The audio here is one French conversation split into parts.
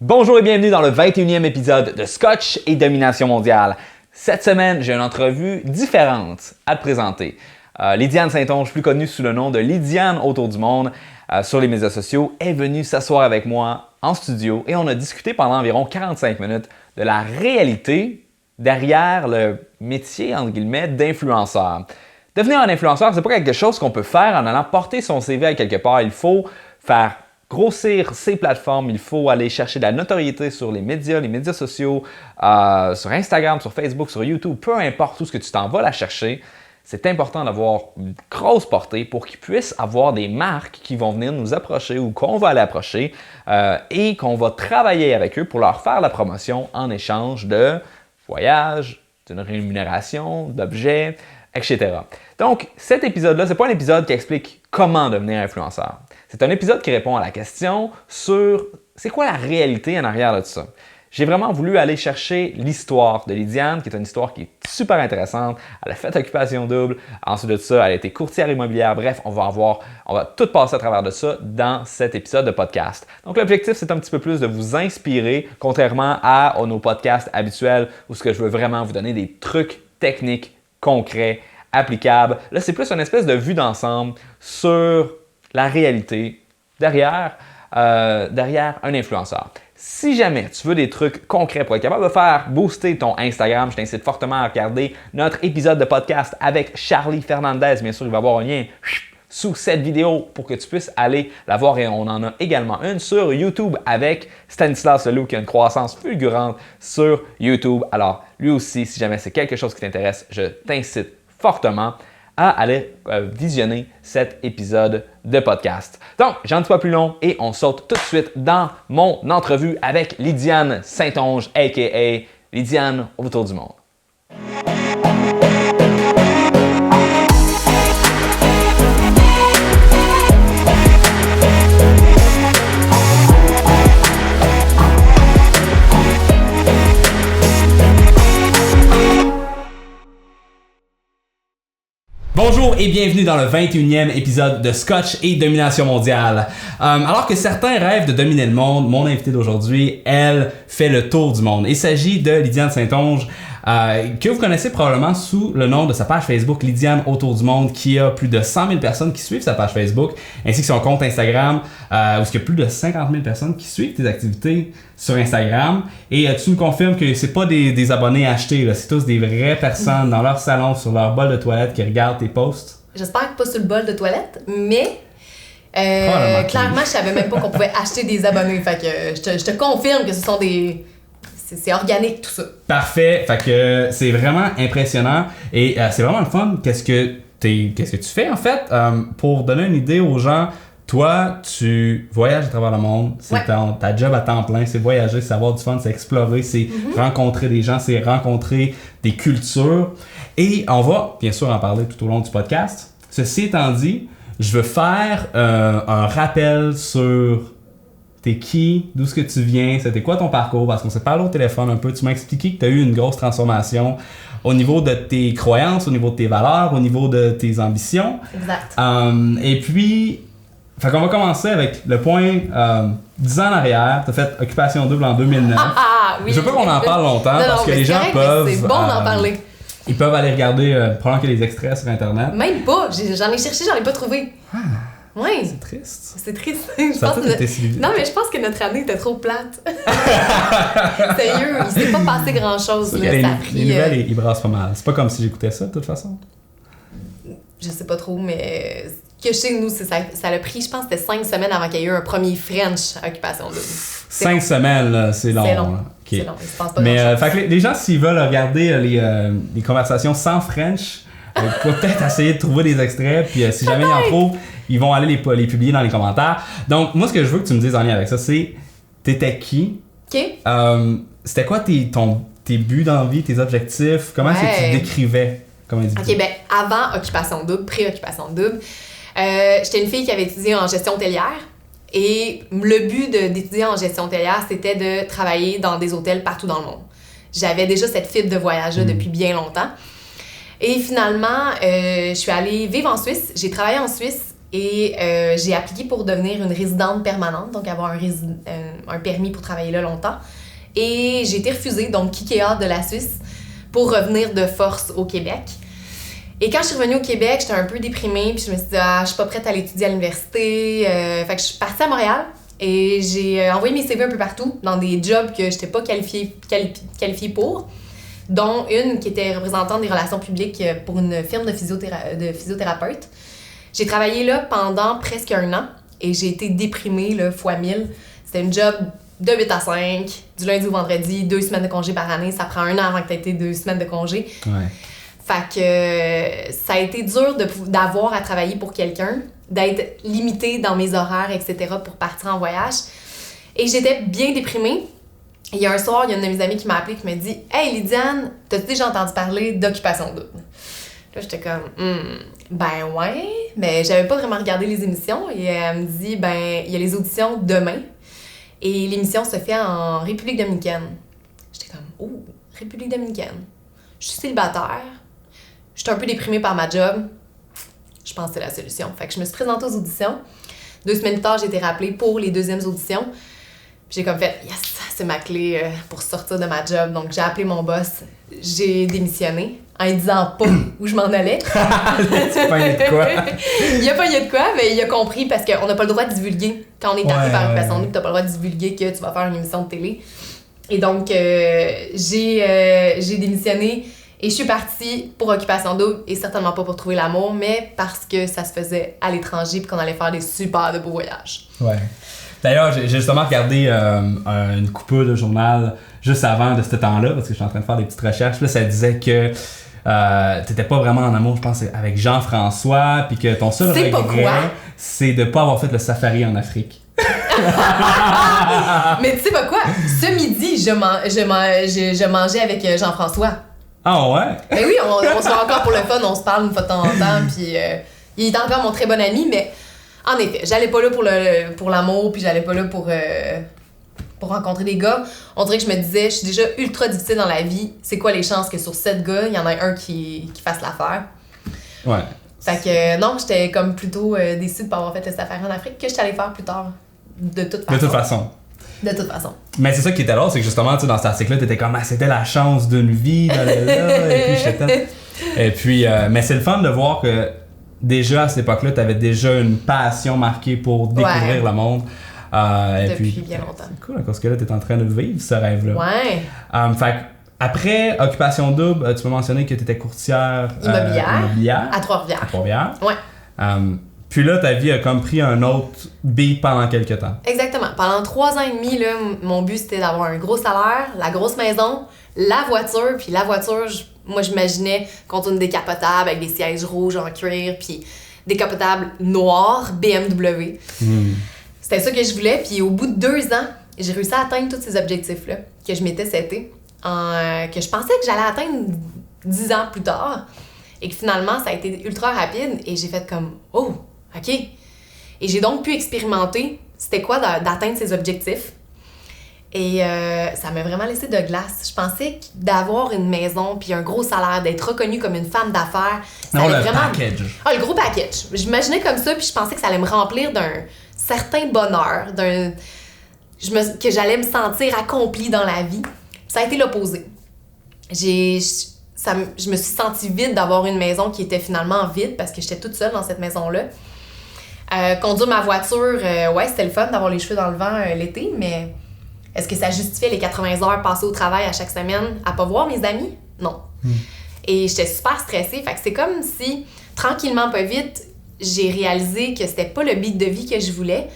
Bonjour et bienvenue dans le 21e épisode de Scotch et Domination mondiale. Cette semaine, j'ai une entrevue différente à te présenter. Lydiane Saint-Onge, plus connue sous le nom de Lydiane autour du monde sur les médias sociaux, est venue s'asseoir avec moi en studio et on a discuté pendant environ 45 minutes de la réalité derrière le métier, entre guillemets, d'influenceur. Devenir un influenceur, c'est pas quelque chose qu'on peut faire en allant porter son CV à quelque part. Il faut faire grossir ses plateformes, il faut aller chercher de la notoriété sur les médias sociaux, sur Instagram, sur Facebook, sur YouTube, peu importe où ce que tu t'en vas la chercher. C'est important d'avoir une grosse portée pour qu'ils puissent avoir des marques qui vont venir nous approcher ou qu'on va aller approcher et qu'on va travailler avec eux pour leur faire la promotion en échange de voyages, d'une rémunération, d'objets, etc. Donc, cet épisode-là, ce n'est pas un épisode qui explique comment devenir influenceur. C'est un épisode qui répond à la question sur c'est quoi la réalité en arrière de tout ça. J'ai vraiment voulu aller chercher l'histoire de Lydiane, qui est une histoire qui est super intéressante. Elle a fait occupation double. Ensuite de ça, elle a été courtière immobilière. Bref, on va tout passer à travers de ça dans cet épisode de podcast. Donc, l'objectif, c'est un petit peu plus de vous inspirer, contrairement à nos podcasts habituels où ce que je veux vraiment vous donner des trucs techniques, concrets, applicables. Là, c'est plus une espèce de vue d'ensemble sur la réalité derrière un influenceur. Si jamais tu veux des trucs concrets pour être capable de faire booster ton Instagram, je t'incite fortement à regarder notre épisode de podcast avec Charlie Fernandez. Bien sûr, il va y avoir un lien sous cette vidéo pour que tu puisses aller la voir et on en a également une sur YouTube avec Stanislas Leloup qui a une croissance fulgurante sur YouTube. Alors, lui aussi, si jamais c'est quelque chose qui t'intéresse, je t'incite fortement à aller visionner cet épisode de podcast. Donc, j'en dis pas plus long et on saute tout de suite dans mon entrevue avec Lydiane Saint-Onge, a.k.a. Lydiane autour du monde. Bonjour et bienvenue dans le 21e épisode de Scotch et Domination mondiale. Alors que certains rêvent de dominer le monde, mon invitée d'aujourd'hui, elle fait le tour du monde. Il s'agit de Lydiane Saint-Onge, que vous connaissez probablement sous le nom de sa page Facebook Lydiane autour du monde, qui a plus de 100 000 personnes qui suivent sa page Facebook, ainsi que son compte Instagram, où il y a plus de 50 000 personnes qui suivent tes activités sur Instagram. Et tu nous confirmes que c'est pas des abonnés achetés, là, c'est tous des vraies personnes dans leur salon, sur leur bol de toilette qui regardent tes posts. J'espère que pas sur le bol de toilette, mais clairement, je savais même pas qu'on pouvait acheter des abonnés. Fait que je te confirme que ce sont des... C'est organique tout ça. Parfait. Fait que c'est vraiment impressionnant et c'est vraiment le fun. Qu'est-ce que tu fais en fait? Pour donner une idée aux gens, toi, tu voyages à travers le monde. C'est ta job à temps plein. C'est voyager, c'est avoir du fun, c'est explorer, c'est rencontrer des gens, c'est rencontrer des cultures. Et on va bien sûr en parler tout au long du podcast. Ceci étant dit, je veux faire un rappel sur t'es qui, d'où est-ce que tu viens, c'était quoi ton parcours, parce qu'on s'est parlé au téléphone un peu, tu m'as expliqué que tu as eu une grosse transformation au niveau de tes croyances, au niveau de tes valeurs, au niveau de tes ambitions. Exact. Et puis, fait qu'on va commencer avec le point 10 ans en arrière, tu as fait Occupation double en 2009. Oui. Je veux pas qu'on en parle longtemps parce que les gens peuvent... C'est bon d'en parler. Ils peuvent aller regarder, probablement qu'il y a des extraits sur Internet. Même pas, j'en ai cherché, j'en ai pas trouvé. Ouais. C'est triste. C'est triste. Non, mais je pense que notre année était trop plate. Sérieux, il s'est pas passé grand-chose. Les nouvelles, ils brassent pas mal. C'est pas comme si j'écoutais ça, de toute façon. Je sais pas trop, mais que chez nous, ça a pris, je pense, c'était 5 semaines avant qu'il y ait eu un premier French à Occupation double. 5 semaines, là, c'est long. C'est long. Là. Okay. C'est long, il se passe pas mais grand-chose. fait que les gens, s'ils veulent regarder les conversations sans French, ils peuvent peut-être essayer de trouver des extraits, puis si jamais ils en trouvent, ils vont aller les publier dans les commentaires. Donc, moi, ce que je veux que tu me dises en lien avec ça, c'est t'étais qui? OK. C'était quoi tes buts dans la vie, tes objectifs? Comment est-ce que tu te décrivais comme individu? OK, ben avant Occupation double, pré-Occupation double, j'étais une fille qui avait étudié en gestion hôtelière. Et le but d'étudier en gestion hôtelière, c'était de travailler dans des hôtels partout dans le monde. J'avais déjà cette fibre de voyage-là depuis bien longtemps. Et finalement, je suis allée vivre en Suisse. J'ai travaillé en Suisse et j'ai appliqué pour devenir une résidente permanente, donc avoir un permis pour travailler là longtemps. Et j'ai été refusée, donc kickée hors de la Suisse, pour revenir de force au Québec. Et quand je suis revenue au Québec, j'étais un peu déprimée, puis je me suis dit, je suis pas prête à aller étudier à l'université. Fait que je suis partie à Montréal et j'ai envoyé mes CV un peu partout, dans des jobs que j'étais pas qualifiée pour, dont une qui était représentante des relations publiques pour une firme de physiothérapeute. J'ai travaillé là pendant presque 1 an et j'ai été déprimée là, fois 1000. C'était une job de 8 à 5, du lundi au vendredi, 2 semaines de congé par année. Ça prend 1 an avant que tu aies 2 semaines de congé. Ouais. Fait que ça a été dur d'avoir à travailler pour quelqu'un, d'être limitée dans mes horaires, etc. pour partir en voyage. Et j'étais bien déprimée. Et il y a un soir, il y a une de mes amies qui m'a appelée et qui m'a dit « Hey Lydiane, t'as-tu déjà entendu parler d'Occupation Double? » Là, j'étais comme ben ouais, mais j'avais pas vraiment regardé les émissions. Et elle me dit « Ben, il y a les auditions demain. » Et l'émission se fait en République dominicaine. J'étais comme « Oh, République dominicaine. Je suis célibataire. J'étais un peu déprimée par ma job. Je pense que c'est la solution. » Fait que je me suis présentée aux auditions. 2 semaines plus tard, j'ai été rappelée pour les 2e auditions. Puis j'ai comme fait « Yes, c'est ma clé pour sortir de ma job. » Donc j'ai appelé mon boss. J'ai démissionné en lui disant pas où je m'en allais. Tu pognes de quoi? Il a pogné de quoi, mais il a compris parce qu'on n'a pas le droit de divulguer. Quand on est arrivé par Occupation Double, t'as pas le droit de divulguer que tu vas faire une émission de télé. Et donc, j'ai démissionné et je suis partie pour Occupation Double et certainement pas pour trouver l'amour, mais parce que ça se faisait à l'étranger et qu'on allait faire des super de beaux voyages. Ouais. D'ailleurs, j'ai justement regardé une coupure de journal juste avant de ce temps-là, parce que je suis en train de faire des petites recherches. Là, ça disait que t'étais pas vraiment en amour, je pense, avec Jean-François, puis que ton seul regret, c'est de pas avoir fait le safari en Afrique. Mais tu sais pas quoi? Ce midi, je mangeais avec Jean-François. Ah ouais? Ben oui, on se voit encore pour le fun, on se parle une fois de temps en temps, puis il est encore mon très bon ami, mais en effet, j'allais pas là pour l'amour, puis j'allais pas là pour rencontrer des gars. On dirait que je me disais, je suis déjà ultra difficile dans la vie, c'est quoi les chances que sur 7 gars, il y en a un qui fasse l'affaire? Ouais. Fait que non, j'étais comme plutôt déçue de pas avoir fait cette affaire en Afrique que j'étais allée faire plus tard, de toute façon. De toute façon. Mais c'est ça qui était là, c'est que justement, tu sais, dans cet article-là, t'étais comme, c'était la chance d'une vie, là, et puis j'étais... Et puis, mais c'est le fun de voir que déjà à cette époque-là, t'avais déjà une passion marquée pour découvrir le monde. Depuis bien longtemps. C'est cool, parce que là, t'es en train de vivre ce rêve-là. Ouais. Fait après Occupation Double, tu m'as mentionné que t'étais courtière immobilière. À Trois-Rivières. Ouais. Puis là, ta vie a comme pris un autre beat pendant quelques temps. Exactement. Pendant 3 ans et demi, là, mon but, c'était d'avoir un gros salaire, la grosse maison, la voiture. Puis la voiture, moi, j'imaginais contre une décapotable avec des sièges rouges en cuir, puis décapotable noire, BMW. C'était ça que je voulais. Puis au bout de 2 ans, j'ai réussi à atteindre tous ces objectifs-là que je m'étais setés, que je pensais que j'allais atteindre 10 ans plus tard. Et que finalement, ça a été ultra rapide. Et j'ai fait comme « Oh! OK. » Et j'ai donc pu expérimenter c'était quoi d'atteindre ces objectifs. Et ça m'a vraiment laissé de glace. Je pensais que d'avoir une maison puis un gros salaire, d'être reconnue comme une femme d'affaires, ça allait vraiment... package. Ah, le gros package. J'imaginais comme ça puis je pensais que ça allait me remplir d'un certain bonheur, que j'allais me sentir accomplie dans la vie. Ça a été l'opposé. Je me suis sentie vide d'avoir une maison qui était finalement vide parce que j'étais toute seule dans cette maison-là. Conduire ma voiture, ouais, c'était le fun d'avoir les cheveux dans le vent l'été, mais est-ce que ça justifiait les 80 heures passées au travail à chaque semaine à pas voir mes amis? Non. Et j'étais super stressée. Fait que c'est comme si, tranquillement, pas vite, j'ai réalisé que c'était pas le beat de vie que je voulais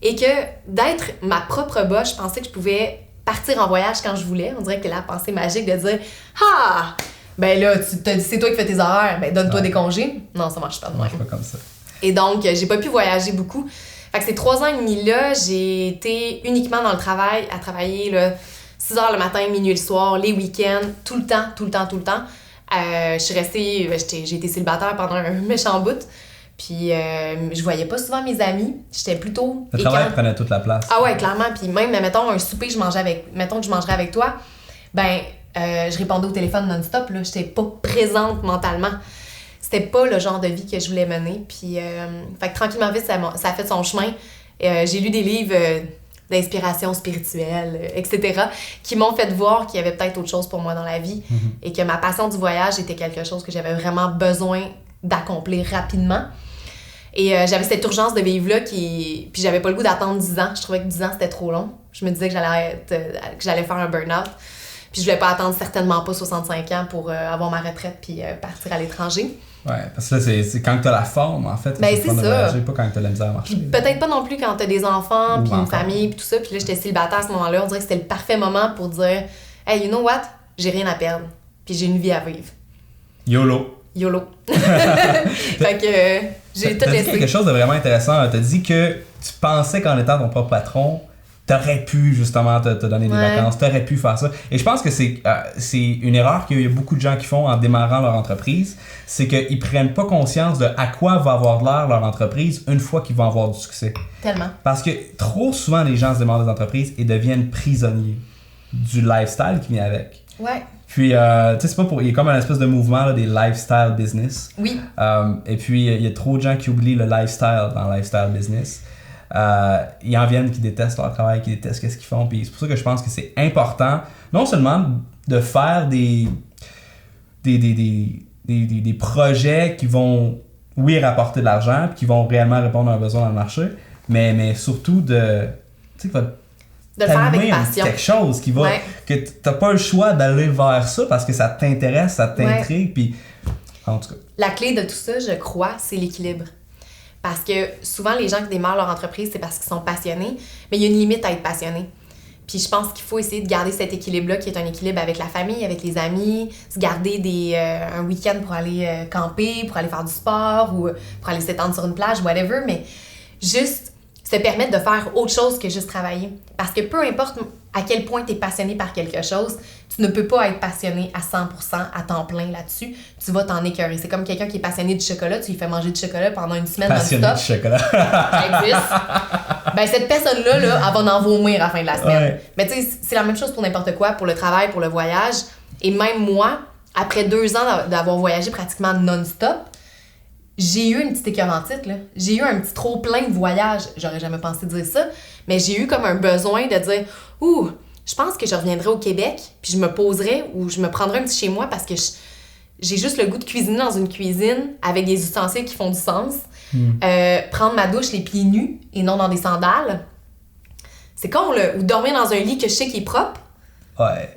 et que d'être ma propre boss, je pensais que je pouvais partir en voyage quand je voulais. On dirait que la pensée magique de dire « Ah! Ben là, c'est toi qui fais tes horaires, ben donne-toi des congés. » Non, ça marche pas de même. Ça marche pas comme ça. Et donc, j'ai pas pu voyager beaucoup. Fait que ces 3 ans et demi-là, j'ai été uniquement dans le travail, à travailler là, 6 heures le matin, minuit le soir, les week-ends, tout le temps. Je suis restée, j'ai été célibataire pendant un méchant bout. Puis je voyais pas souvent mes amis. J'étais plutôt... Le travail prenait toute la place. Ah ouais, clairement. Puis même, mettons, un souper, mettons que je mangerais avec toi, ben, je répondais au téléphone non-stop, là. J'étais pas présente mentalement. c'était pas le genre de vie que je voulais mener. Puis, fait que tranquillement vite, ça a fait son chemin. J'ai lu des livres d'inspiration spirituelle, etc., qui m'ont fait voir qu'il y avait peut-être autre chose pour moi dans la vie et que ma passion du voyage était quelque chose que j'avais vraiment besoin d'accomplir rapidement. Et j'avais cette urgence de vivre-là puis j'avais pas le goût d'attendre 10 ans. Je trouvais que 10 ans, c'était trop long. Je me disais que j'allais faire un burn-out. Puis je voulais pas attendre certainement pas 65 ans pour avoir ma retraite puis partir à l'étranger. Ouais, parce que là, c'est quand t'as la forme, en fait. Ben, c'est ça. Voyager, pas quand t'as la misère à marcher. Peut-être pas non plus quand t'as des enfants, puis une encore. famille, puis tout ça. Puis là, j'étais célibataire à ce moment-là. On dirait que c'était le parfait moment pour dire « Hey, you know what? J'ai rien à perdre. Puis j'ai une vie à vivre. YOLO. YOLO. » Fait que j'ai tout T'as dit laissé. quelque chose de vraiment intéressant. T'as dit que tu pensais qu'en étant ton propre patron, t'aurais pu justement te donner des vacances, t'aurais pu faire ça. Et je pense que c'est une erreur qu'il y a beaucoup de gens qui font en démarrant leur entreprise, c'est qu'ils prennent pas conscience de à quoi va avoir l'air leur entreprise une fois qu'ils vont avoir du succès. Tellement. Parce que trop souvent, les gens se démarrent des entreprises et deviennent prisonniers du lifestyle qui vient avec. Ouais. Puis, tu sais, c'est pas pour... Il y a comme un espèce de mouvement là, des lifestyle business. Oui. Et puis, il y a trop de gens qui oublient le lifestyle dans le lifestyle business. Ils en viennent qui détestent leur travail, qui détestent ce qu'ils font. Puis c'est pour ça que je pense que c'est important, non seulement de faire des projets qui vont, oui, rapporter de l'argent, puis qui vont réellement répondre à un besoin dans le marché, mais surtout de le faire avec passion. Quelque chose qui va, que t'as pas le choix d'aller vers ça parce que ça t'intéresse, ça t'intrigue, puis en tout cas. La clé de tout ça, je crois, c'est l'équilibre. Parce que souvent, les gens qui démarrent leur entreprise, c'est parce qu'ils sont passionnés, mais il y a une limite à être passionné. Puis je pense qu'il faut essayer de garder cet équilibre-là, qui est un équilibre avec la famille, avec les amis, se garder un week-end pour aller camper, pour aller faire du sport ou pour aller s'étendre sur une plage, whatever, mais juste se permettre de faire autre chose que juste travailler. Parce que peu importe à quel point tu es passionné par quelque chose, tu ne peux pas être passionné à 100% à temps plein là-dessus. Tu vas t'en écœurer. C'est comme quelqu'un qui est passionné du chocolat, tu lui fais manger du chocolat pendant une semaine non-stop. Passionné du chocolat. Ça existe. Ben, cette personne-là, là, elle va en vomir à la fin de la semaine. Ouais. Mais tu sais, c'est la même chose pour n'importe quoi, pour le travail, pour le voyage. Et même moi, après 2 ans d'avoir voyagé pratiquement non-stop, j'ai eu une petite écœurantite, là. J'ai eu un petit trop-plein de voyage. J'aurais jamais pensé dire ça. Mais j'ai eu comme un besoin de dire « Ouh, je pense que je reviendrai au Québec, puis je me poserai ou je me prendrai un petit chez moi parce que j'ai juste le goût de cuisiner dans une cuisine avec des ustensiles qui font du sens. Prendre ma douche les pieds nus et non dans des sandales. C'est con, là. Ou dormir dans un lit que je sais qui est propre. Ouais.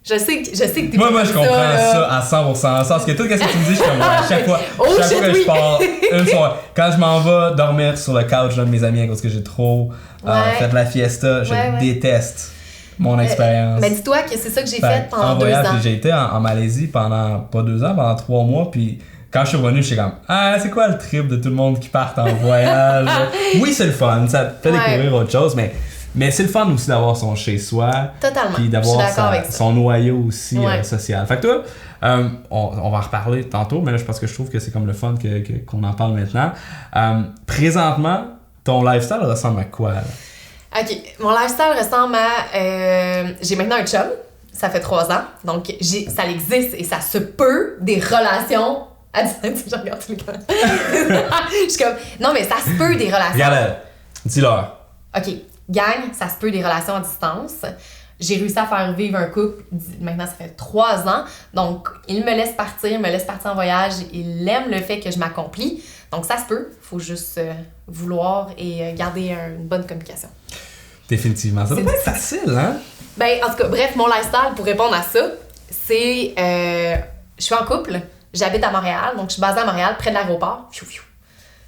Je sais que t'es Moi, je comprends ça à 100%. Dans le sens que tout ce que tu me dis, je suis comme à chaque fois, chaque fois que je pars, une soirée, quand je m'en vais dormir sur le couch de mes amis à cause que j'ai trop fait la fiesta, je déteste mon expérience. Mais dis-toi que c'est ça que j'ai fait pendant 2 ans. J'ai été en Malaisie pendant, pas 2 ans, pendant 3 mois, puis quand je suis revenu, j'étais comme, c'est quoi le trip de tout le monde qui part en voyage? Oui, c'est le fun, ça te fait découvrir autre chose, mais c'est le fun aussi d'avoir son chez-soi. Totalement. Puis d'avoir son noyau aussi social. Fait que toi, on va en reparler tantôt, mais là, je pense que je trouve que c'est comme le fun qu'on en parle maintenant. Présentement, ton lifestyle ressemble à quoi, là? OK. Mon lifestyle ressemble à... j'ai maintenant un chum. Ça fait 3 ans. Donc, ça existe et ça se peut des relations... Je regarde tous les gars. Je suis comme... Non, mais ça se peut des relations... Regarde, dis-leur. OK. Gang, ça se peut des relations à distance. J'ai réussi à faire vivre un couple, maintenant ça fait 3 ans. Donc, il me laisse partir en voyage. Il aime le fait que je m'accomplis. Donc, ça se peut. Il faut juste vouloir et garder une bonne communication. Définitivement. Ça doit pas être facile, hein? Ben, en tout cas, bref, mon lifestyle, pour répondre à ça, c'est... je suis en couple, j'habite à Montréal, donc je suis basée à Montréal, près de l'aéroport.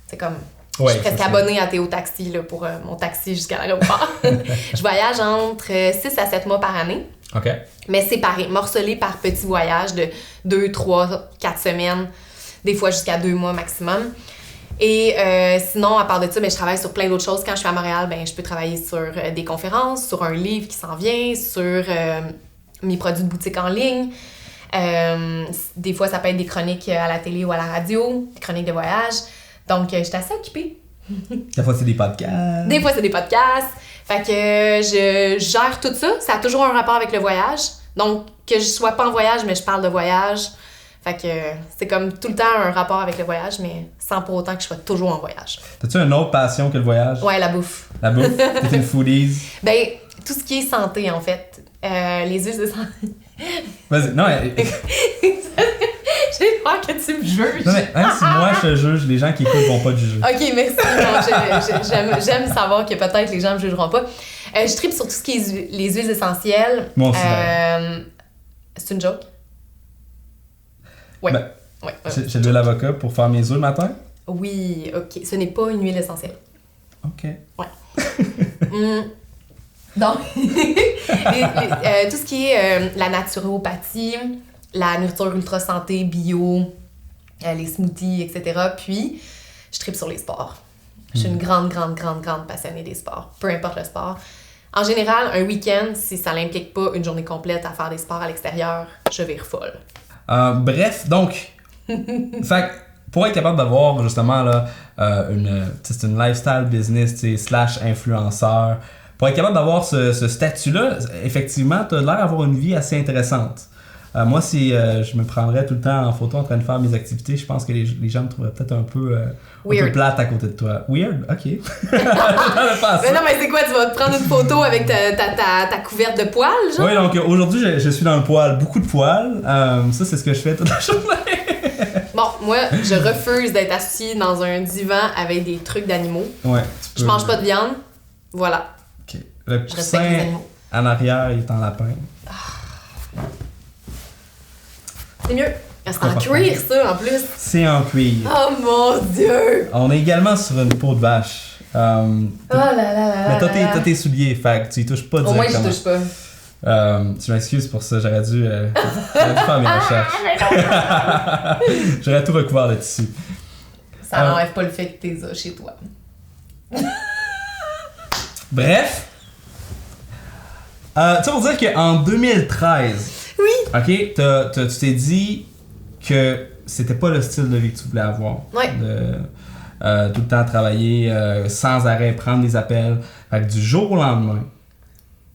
C'est comme... Ouais, je suis presque abonnée à Théo Taxi là, pour mon taxi jusqu'à l'aéroport. Je voyage entre 6 à 7 mois par année. OK. Mais séparés, morcelés par petits voyages de 2, 3, 4 semaines, des fois jusqu'à 2 mois maximum. Et sinon, à part de ça, je travaille sur plein d'autres choses. Quand je suis à Montréal, je peux travailler sur des conférences, sur un livre qui s'en vient, sur mes produits de boutique en ligne. Des fois, ça peut être des chroniques à la télé ou à la radio, des chroniques de voyage. Donc, je suis assez occupée. Des fois, c'est des podcasts. Des fois, c'est des podcasts. Fait que je gère tout ça. Ça a toujours un rapport avec le voyage. Donc, que je sois pas en voyage, mais je parle de voyage. Fait que c'est comme tout le temps un rapport avec le voyage, mais sans pour autant que je sois toujours en voyage. T'as-tu une autre passion que le voyage? Ouais, la bouffe. La bouffe? T'es une foodies? Ben, tout ce qui est santé, en fait. Les huiles de santé. Vas-y, non, J'ai peur que tu me juges. non, mais même si moi je te juge, les gens qui écoutent vont pas te juger. Ok, merci. Non, j'aime savoir que peut-être les gens me jugeront pas. Je tripe sur tout ce qui est les huiles essentielles. Moi aussi. C'est une joke? Ouais. Ben, ouais. J'ai de l'avocat pour faire mes œufs le matin? Oui, ok. Ce n'est pas une huile essentielle. Ok. Donc, tout ce qui est la naturopathie, la nourriture ultra santé, bio, les smoothies, etc. Puis, je tripe sur les sports. Je suis une grande passionnée des sports, peu importe le sport. En général, un week-end, si ça n'implique pas une journée complète à faire des sports à l'extérieur, je vire folle. Bref, donc, fait, pour être capable d'avoir justement là, c'est une lifestyle business / influenceur, pour être capable d'avoir ce statut-là, effectivement, tu as l'air d'avoir une vie assez intéressante. Moi, si je me prendrais tout le temps en photo en train de faire mes activités, je pense que les gens me trouveraient peut-être un peu plate à côté de toi. Weird? Ok. Mais non, mais c'est quoi? Tu vas te prendre une photo avec ta couverte de poils, genre? Oui, donc aujourd'hui, je suis dans le poil, beaucoup de poils. Ça, c'est ce que je fais toute la journée. Bon, moi, je refuse d'être assis dans un divan avec des trucs d'animaux. Ouais, je mange pas de viande. Voilà. Ok. Le Je respecte les coussin animaux. en arrière, il est en lapin. C'est mieux. C'est en cuir, ça, en plus. C'est en cuir. Oh mon Dieu! On est également sur une peau de vache. Oh là là là Mais là. t'as tes souliers, fait que tu y touches pas Au moins, directement. je touche pas. Tu m'excuses pour ça, j'aurais dû faire mes recherches. J'aurais tout recouvert de tissu. Ça n'enlève pas le fait que t'es chez toi. Bref. Tu sais, pour dire qu'en 2013, Oui! ok, tu t'es dit que c'était pas le style de vie que tu voulais avoir. Ouais. De tout le temps travailler sans arrêt, prendre des appels. Fait que du jour au lendemain,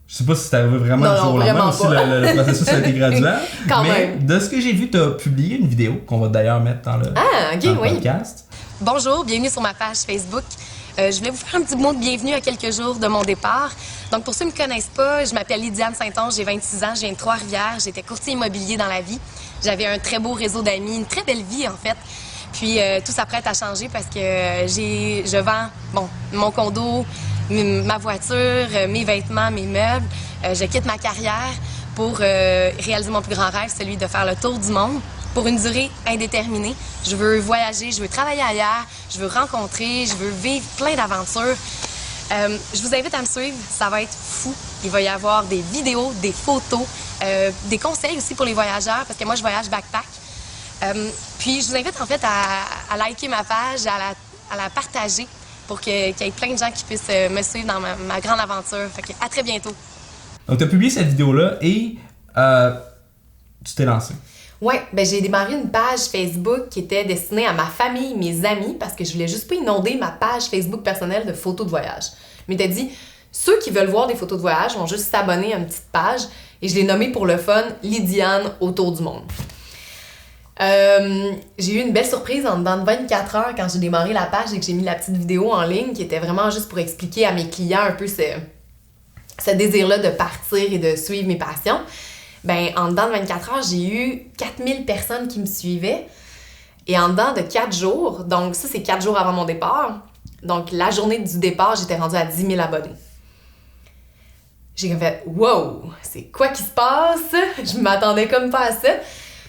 je sais pas si c'est arrivé vraiment Non, du jour au lendemain ou si le processus a été graduel. Quand mais même. de ce que j'ai vu, tu as publié une vidéo qu'on va d'ailleurs mettre dans le, Ah, ok, dans le oui. podcast. Bonjour, bienvenue sur ma page Facebook. Je voulais vous faire un petit mot de bienvenue à quelques jours de mon départ. Donc, pour ceux qui ne me connaissent pas, je m'appelle Lydiane Saint-Onge, j'ai 26 ans, je viens de Trois-Rivières, j'étais courtier immobilier dans la vie. J'avais un très beau réseau d'amis, une très belle vie en fait. Puis, tout s'apprête à changer parce que je vends mon condo, ma voiture, mes vêtements, mes meubles. Je quitte ma carrière pour réaliser mon plus grand rêve, celui de faire le tour du monde. Pour une durée indéterminée. Je veux voyager, je veux travailler ailleurs, je veux rencontrer, je veux vivre plein d'aventures. Je vous invite à me suivre, ça va être fou. Il va y avoir des vidéos, des photos, des conseils aussi pour les voyageurs, parce que moi, je voyage backpack. Puis, je vous invite en fait à liker ma page, à la partager pour qu'il y ait plein de gens qui puissent me suivre dans ma grande aventure. Fait que à très bientôt. Donc, tu as publié cette vidéo-là et tu t'es lancé. Oui, ben j'ai démarré une page Facebook qui était destinée à ma famille, mes amis, parce que je voulais juste pas inonder ma page Facebook personnelle de photos de voyage. Je m'étais dit, ceux qui veulent voir des photos de voyage vont juste s'abonner à une petite page, et je l'ai nommée pour le fun Lydiane autour du monde. J'ai eu une belle surprise en dedans de 24 heures quand j'ai démarré la page et que j'ai mis la petite vidéo en ligne qui était vraiment juste pour expliquer à mes clients un peu ce désir-là de partir et de suivre mes passions. Ben, en dedans de 24 heures, j'ai eu 4000 personnes qui me suivaient. Et en dedans de 4 jours, donc ça, c'est 4 jours avant mon départ. Donc, la journée du départ, j'étais rendue à 10 000 abonnés. J'ai fait « Wow! C'est quoi qui se passe? » Je m'attendais comme pas à ça.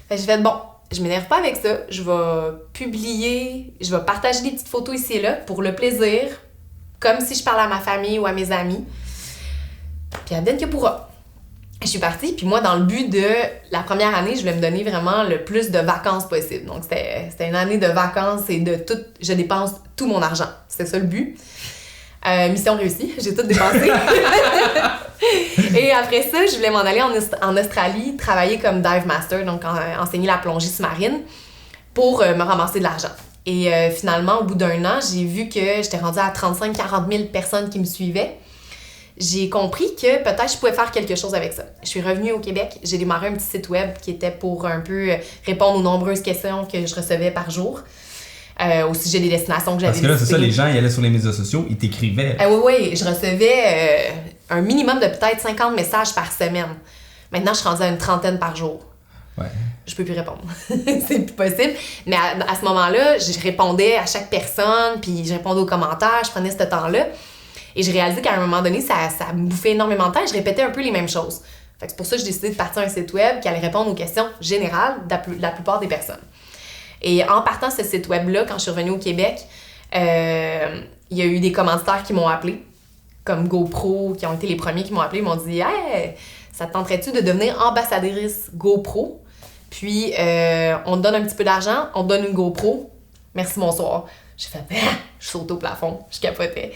Fait que j'ai fait « Bon, je m'énerve pas avec ça. Je vais publier, je vais partager des petites photos ici et là pour le plaisir, comme si je parlais à ma famille ou à mes amis. Puis advienne que pourra. » Je suis partie, puis moi, dans le but de la première année, je voulais me donner vraiment le plus de vacances possible. Donc, c'était une année de vacances et de tout... Je dépense tout mon argent. C'était ça le but. Mission réussie. J'ai tout dépensé. Et après ça, je voulais m'en aller en Australie, travailler comme dive master, donc enseigner la plongée sous-marine pour me ramasser de l'argent. Et finalement, au bout d'un an, j'ai vu que j'étais rendue à 35-40 000 personnes qui me suivaient. j'ai compris que peut-être je pouvais faire quelque chose avec ça. Je suis revenue au Québec, j'ai démarré un petit site web qui était pour un peu répondre aux nombreuses questions que je recevais par jour au sujet des destinations que j'avais visitées. Parce que là, c'est ça, visitées. les gens, ils allaient sur les médias sociaux, ils t'écrivaient. Oui, je recevais un minimum de peut-être 50 messages par semaine. Maintenant, je suis rendue à une trentaine par jour. Ouais. Je peux plus répondre. C'est plus possible. Mais à ce moment-là, je répondais à chaque personne, puis je répondais aux commentaires, je prenais ce temps-là. Et je réalisais qu'à un moment donné, ça me bouffait énormément de temps et je répétais un peu les mêmes choses. Fait que c'est pour ça que j'ai décidé de partir un site web qui allait répondre aux questions générales de la plupart des personnes. Et en partant ce site web-là, quand je suis revenue au Québec, il y a eu des commanditaires qui m'ont appelé, comme GoPro, qui ont été les premiers qui m'ont appelé, ils m'ont dit « Hey, ça te tenterait-tu de devenir ambassadrice GoPro? Puis, on te donne un petit peu d'argent, on te donne une GoPro. Merci, bonsoir. » J'ai fait « Je saute au plafond. » Je capotais.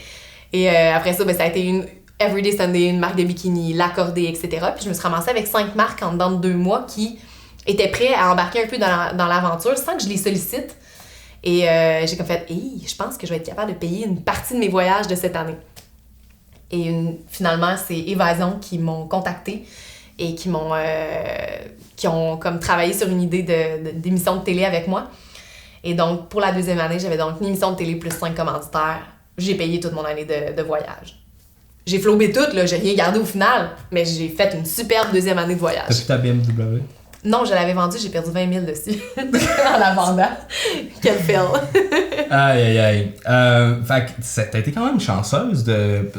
Et après ça, ça a été une Everyday Sunday, une marque de bikini, L'Accordé, etc. Puis je me suis ramassée avec 5 marques en dedans de 2 mois qui étaient prêts à embarquer un peu dans l'aventure sans que je les sollicite. Et j'ai comme fait, je pense que je vais être capable de payer une partie de mes voyages de cette année. Et finalement, c'est Évasion qui m'ont contacté et qui ont comme travaillé sur une idée d'émission de télé avec moi. Et donc, pour la 2e année, j'avais donc une émission de télé plus 5 commanditaires. J'ai payé toute mon année de voyage. J'ai flobé tout, là, j'ai rien gardé au final, mais j'ai fait une superbe 2e année de voyage. T'as plus ta BMW? Non, je l'avais vendue, j'ai perdu 20 000 dessus en la vendant. Quel fail! Aïe. Fait que t'as été quand même chanceuse de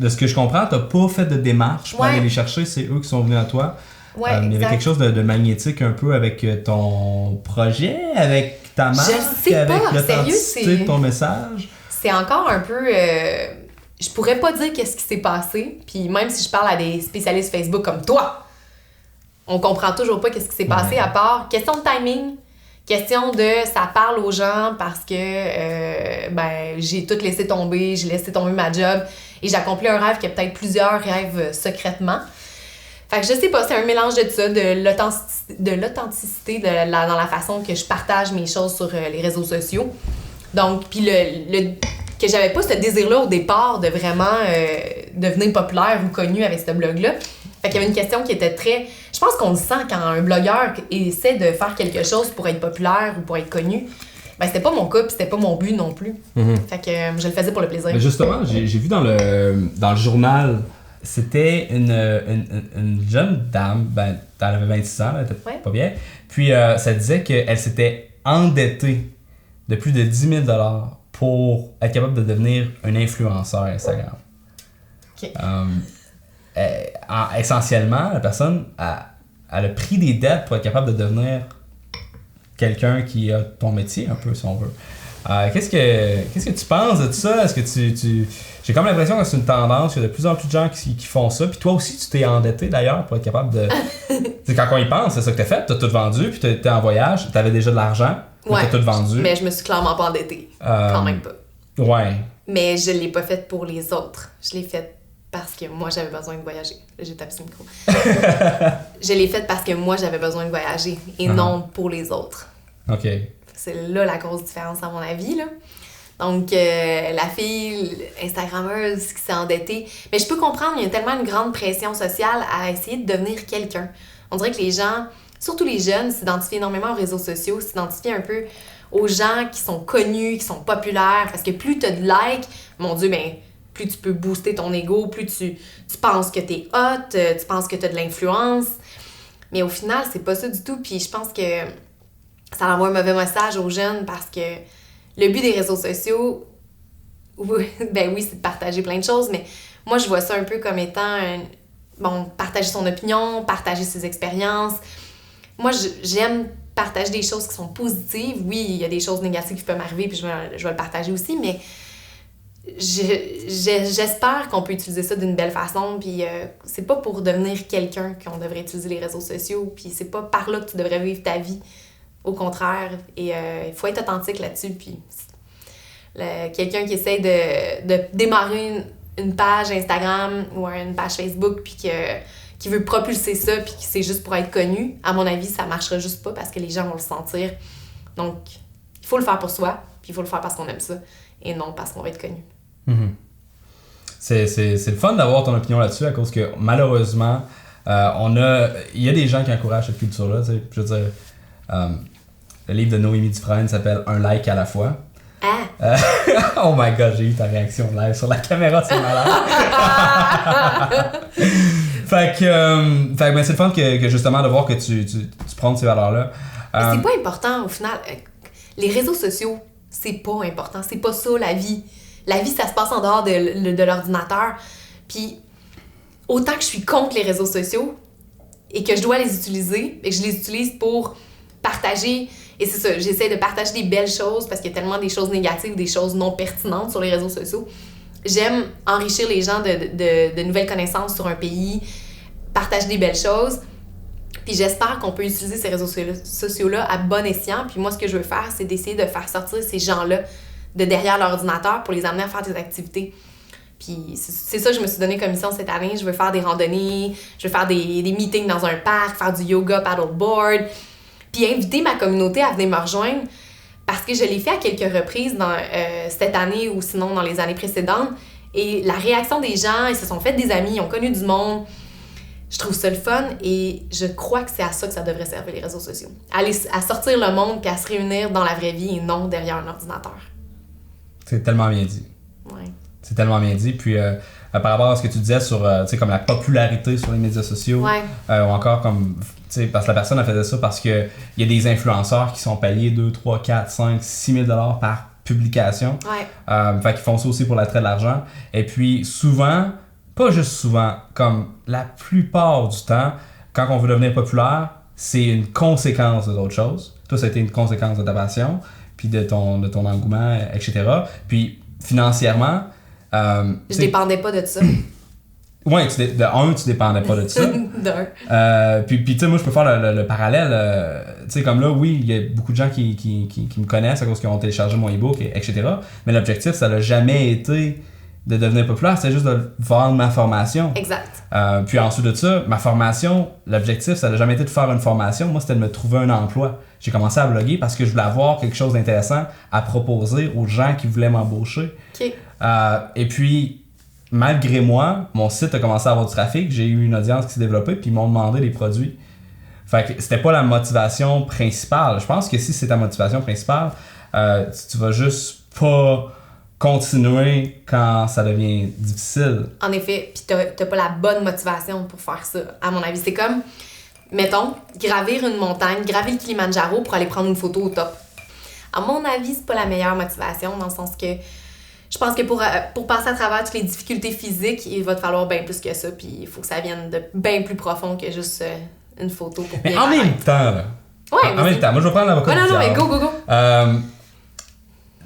ce que je comprends, t'as pas fait de démarche pour aller les chercher, c'est eux qui sont venus à toi. Ouais, il y avait quelque chose de magnétique un peu avec ton projet, avec ta marque, avec l'authenticité de ton message. C'est encore un peu... je pourrais pas dire qu'est-ce qui s'est passé, puis même si je parle à des spécialistes Facebook comme toi, on comprend toujours pas qu'est-ce qui s'est passé, à part question de timing, question de ça parle aux gens parce que j'ai tout laissé tomber, j'ai laissé tomber ma job et j'ai accompli un rêve qui a peut-être plusieurs rêves secrètement. Fait que je sais pas, c'est un mélange de ça, de l'authenticité dans la façon que je partage mes choses sur les réseaux sociaux. Donc, puis que j'avais pas ce désir-là au départ de vraiment devenir populaire ou connu avec ce blog-là. Fait qu'il y avait une question qui était très... Je pense qu'on le sent quand un blogueur essaie de faire quelque chose pour être populaire ou pour être connu. C'était pas mon cas, puis c'était pas mon but non plus. Mm-hmm. Fait que je le faisais pour le plaisir. Mais justement, j'ai vu dans le journal, c'était une jeune dame, elle avait 26 ans, elle était pas bien. Puis ça disait qu'elle s'était endettée de plus de 10 000 $ pour être capable de devenir un influenceur Instagram. OK. Essentiellement, la personne elle a pris des dettes pour être capable de devenir quelqu'un qui a ton métier un peu, si on veut. Qu'est-ce que tu penses de tout ça? Est-ce que tu... J'ai comme l'impression que c'est une tendance, il y a de plus en plus de gens qui font ça. Puis toi aussi, tu t'es endetté d'ailleurs pour être capable de... Quand on y pense, c'est ça que t'as fait. T'as tout vendu, puis t'es en voyage, t'avais déjà de l'argent, t'as tout vendu. Mais je me suis clairement pas endettée. Quand même pas. Ouais. Mais je l'ai pas fait pour les autres. Je l'ai fait parce que moi, j'avais besoin de voyager. Là, j'ai tapé sur le micro. Je l'ai fait parce que moi, j'avais besoin de voyager et non pour les autres. OK. C'est là la grosse différence à mon avis, là. Donc, la fille Instagrammeuse qui s'est endettée. Mais je peux comprendre, il y a tellement une grande pression sociale à essayer de devenir quelqu'un. On dirait que les gens, surtout les jeunes, s'identifient énormément aux réseaux sociaux, s'identifient un peu aux gens qui sont connus, qui sont populaires. Parce que plus tu as de likes, mon Dieu, plus tu peux booster ton ego, plus tu penses que t'es hot, tu penses que t'as de l'influence. Mais au final, c'est pas ça du tout. Puis je pense que ça envoie un mauvais message aux jeunes parce que le but des réseaux sociaux, oui, c'est de partager plein de choses, mais moi, je vois ça un peu comme étant partager son opinion, partager ses expériences. Moi, j'aime partager des choses qui sont positives. Oui, il y a des choses négatives qui peuvent m'arriver, puis je vais le partager aussi, mais j'espère qu'on peut utiliser ça d'une belle façon, puis c'est pas pour devenir quelqu'un qu'on devrait utiliser les réseaux sociaux, puis c'est pas par là que tu devrais vivre ta vie. Au contraire, et il faut être authentique là-dessus, puis quelqu'un qui essaie de démarrer une page Instagram ou une page Facebook, puis qui veut propulser ça, puis qui c'est juste pour être connu, à mon avis, ça marchera juste pas parce que les gens vont le sentir. Donc, il faut le faire pour soi, puis il faut le faire parce qu'on aime ça, et non parce qu'on va être connu. Mm-hmm. c'est le fun d'avoir ton opinion là-dessus à cause que malheureusement, il y a des gens qui encouragent cette culture-là. Tu sais, je veux dire, le livre de Noémie Dufresne s'appelle Un like à la fois. Ah! Oh my god, j'ai eu ta réaction live sur la caméra, c'est malade. fait que ben, c'est le fun que justement de voir que tu prends ces valeurs-là. Mais c'est pas important au final. Les réseaux sociaux, c'est pas important. C'est pas ça la vie. La vie, ça se passe en dehors de l'ordinateur. Puis, autant que je suis contre les réseaux sociaux et que je dois les utiliser, et que je les utilise pour partager, et c'est ça, j'essaie de partager des belles choses parce qu'il y a tellement des choses négatives, des choses non pertinentes sur les réseaux sociaux. J'aime enrichir les gens de nouvelles connaissances sur un pays, partager des belles choses. Puis j'espère qu'on peut utiliser ces réseaux sociaux-là à bon escient. Puis moi, ce que je veux faire, c'est d'essayer de faire sortir ces gens-là de derrière l'ordinateur pour les amener à faire des activités. Puis c'est ça que je me suis donné comme mission cette année. Je veux faire des randonnées, je veux faire des meetings dans un parc, faire du yoga paddleboard, puis inviter ma communauté à venir me rejoindre parce que je l'ai fait à quelques reprises dans cette année ou sinon dans les années précédentes. Et la réaction des gens, ils se sont fait des amis, ils ont connu du monde. Je trouve ça le fun et je crois que c'est à ça que ça devrait servir les réseaux sociaux. À sortir le monde puis à se réunir dans la vraie vie et non derrière un ordinateur. C'est tellement bien dit. Ouais. C'est tellement bien dit. Puis par rapport à ce que tu disais sur comme la popularité sur les médias sociaux, ouais. Ou encore comme parce que la personne a fait ça parce que il y a des influenceurs qui sont payés 2, 3, 4, 5, 6 000 $ par publication. Ouais. Fait qu'ils font ça aussi pour l'attrait de l'argent. Et puis souvent, pas juste souvent, comme la plupart du temps, quand on veut devenir populaire, c'est une conséquence de d'autres choses. Toi, ça a été une conséquence de ta passion, puis de ton engouement, etc. Puis financièrement... je dépendais pas de ça. Ouais, tu dépendais pas de ça. Puis tu sais, moi, je peux faire le parallèle. Tu sais, comme là, oui, il y a beaucoup de gens qui me connaissent à cause qu'ils ont téléchargé mon e-book, etc. Mais l'objectif, ça n'a jamais été de devenir populaire, c'est juste de vendre ma formation. Exact. Puis ensuite de ça, ma formation, l'objectif, ça n'a jamais été de faire une formation. Moi, c'était de me trouver un emploi. J'ai commencé à bloguer parce que je voulais avoir quelque chose d'intéressant à proposer aux gens qui voulaient m'embaucher. OK. Et puis, malgré moi, mon site a commencé à avoir du trafic. J'ai eu une audience qui s'est développée, puis ils m'ont demandé des produits. Fait que c'était pas la motivation principale. Je pense que si c'est ta motivation principale, tu vas juste pas continuer quand ça devient difficile. En effet, puis t'as pas la bonne motivation pour faire ça, à mon avis. C'est comme, mettons, gravir une montagne, gravir le Kilimanjaro pour aller prendre une photo au top. À mon avis, c'est pas la meilleure motivation, dans le sens que je pense que pour passer à travers toutes les difficultés physiques, il va te falloir bien plus que ça, puis il faut que ça vienne de bien plus profond que juste une photo pour bien. Mais en même temps, là. Ouais, en même temps, moi je vais prendre l'avocat. Non, mais go.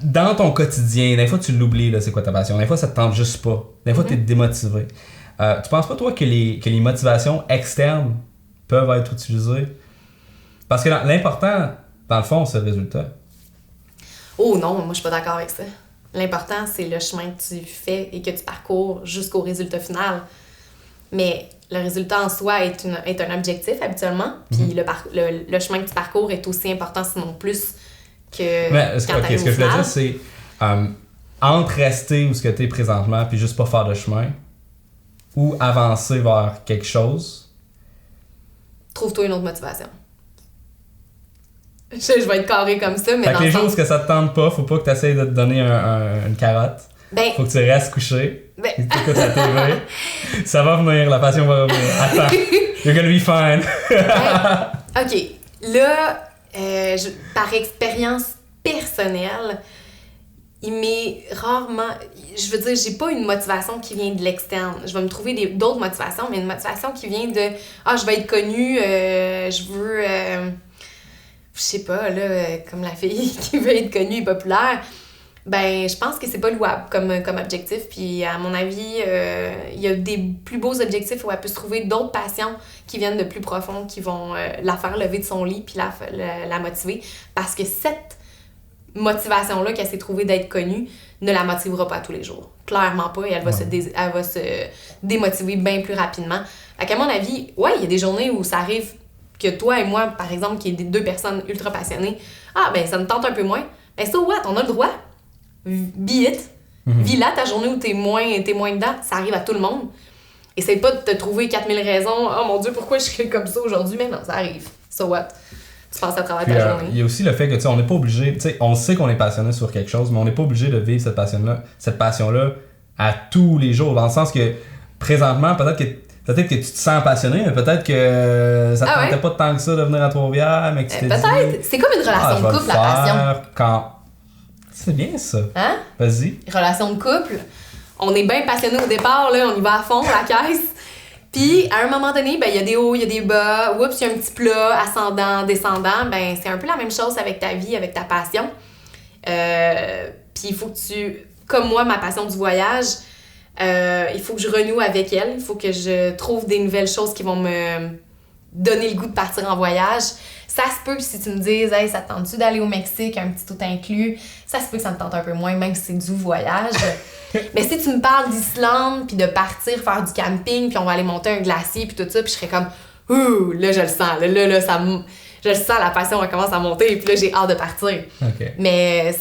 Dans ton quotidien, des fois tu l'oublies, là, c'est quoi ta passion. Des fois ça te tente juste pas. Des fois t'es démotivé. Tu penses pas, toi, que les motivations externes peuvent être utilisées? Parce que l'important, dans le fond, c'est le résultat. Oh non, moi je suis pas d'accord avec ça. L'important, c'est le chemin que tu fais et que tu parcours jusqu'au résultat final. Mais le résultat en soi est un objectif habituellement. Puis le chemin que tu parcours est aussi important, sinon plus que ce que je veux dire, c'est entre rester où ce que tu es présentement puis juste pas faire de chemin ou avancer vers quelque chose. Trouve-toi une autre motivation. Je vais être carré comme ça, mais fait dans que les le jours sens... que ça te tente pas, faut pas que tu essaies de te donner une carotte. Faut que tu restes couché. Tu écoutes la TV. Ça va venir, la passion va revenir. Attends, you're gonna be fine. OK. Là, par expérience personnelle, il m'est rarement... Je veux dire, j'ai pas une motivation qui vient de l'externe. Je vais me trouver d'autres motivations, mais une motivation qui vient de... je vais être connue, je veux... je sais pas, là, comme la fille qui veut être connue et populaire. Ben, je pense que c'est pas louable comme objectif. Puis, à mon avis, il y a des plus beaux objectifs où elle peut se trouver d'autres passions qui viennent de plus profond, qui vont la faire lever de son lit puis la motiver. Parce que cette motivation-là qu'elle s'est trouvée d'être connue ne la motivera pas tous les jours. Clairement pas. Et elle va se démotiver bien plus rapidement. Fait qu'à mon avis, ouais, il y a des journées où ça arrive que toi et moi, par exemple, qui est des deux personnes ultra passionnées, ben ça me tente un peu moins. Ben so what? On a le droit. Be it. Vis là ta journée où t'es moins dedans. Ça arrive à tout le monde. Essaye pas de te trouver 4000 raisons. Oh mon Dieu, pourquoi je suis comme ça aujourd'hui? Mais non, ça arrive. So what? Tu passes à travers ta journée. Il y a aussi le fait que, tu sais, on n'est pas obligé, tu sais, on sait qu'on est passionné sur quelque chose, mais on n'est pas obligé de vivre cette passion-là à tous les jours. Dans le sens que, présentement, peut-être que tu te sens passionné, mais peut-être que ça te tentait pas tant que ça de venir à Trois-Rivières, mais que tu t'es peut-être. C'est comme une relation de couple, la passion. C'est bien ça. Hein? Vas-y. Relation de couple. On est bien passionné au départ, là, on y va à fond, la caisse. Puis, à un moment donné, ben, il y a des hauts, il y a des bas. Oups, il y a un petit plat, ascendant, descendant. Ben, c'est un peu la même chose avec ta vie, avec ta passion. Puis, il faut que comme moi, ma passion du voyage, il faut que je renoue avec elle. Il faut que je trouve des nouvelles choses qui vont me donner le goût de partir en voyage. Ça se peut que si tu me dises, hey, ça te tente-tu d'aller au Mexique, un petit tout inclus? Ça se peut que ça me tente un peu moins, même si c'est du voyage. Mais si tu me parles d'Islande, puis de partir faire du camping, puis on va aller monter un glacier, puis tout ça, puis je serais comme, ouh, là, je le sens. Là, je le sens, la passion elle commence à monter, puis là, j'ai hâte de partir. Okay. Mais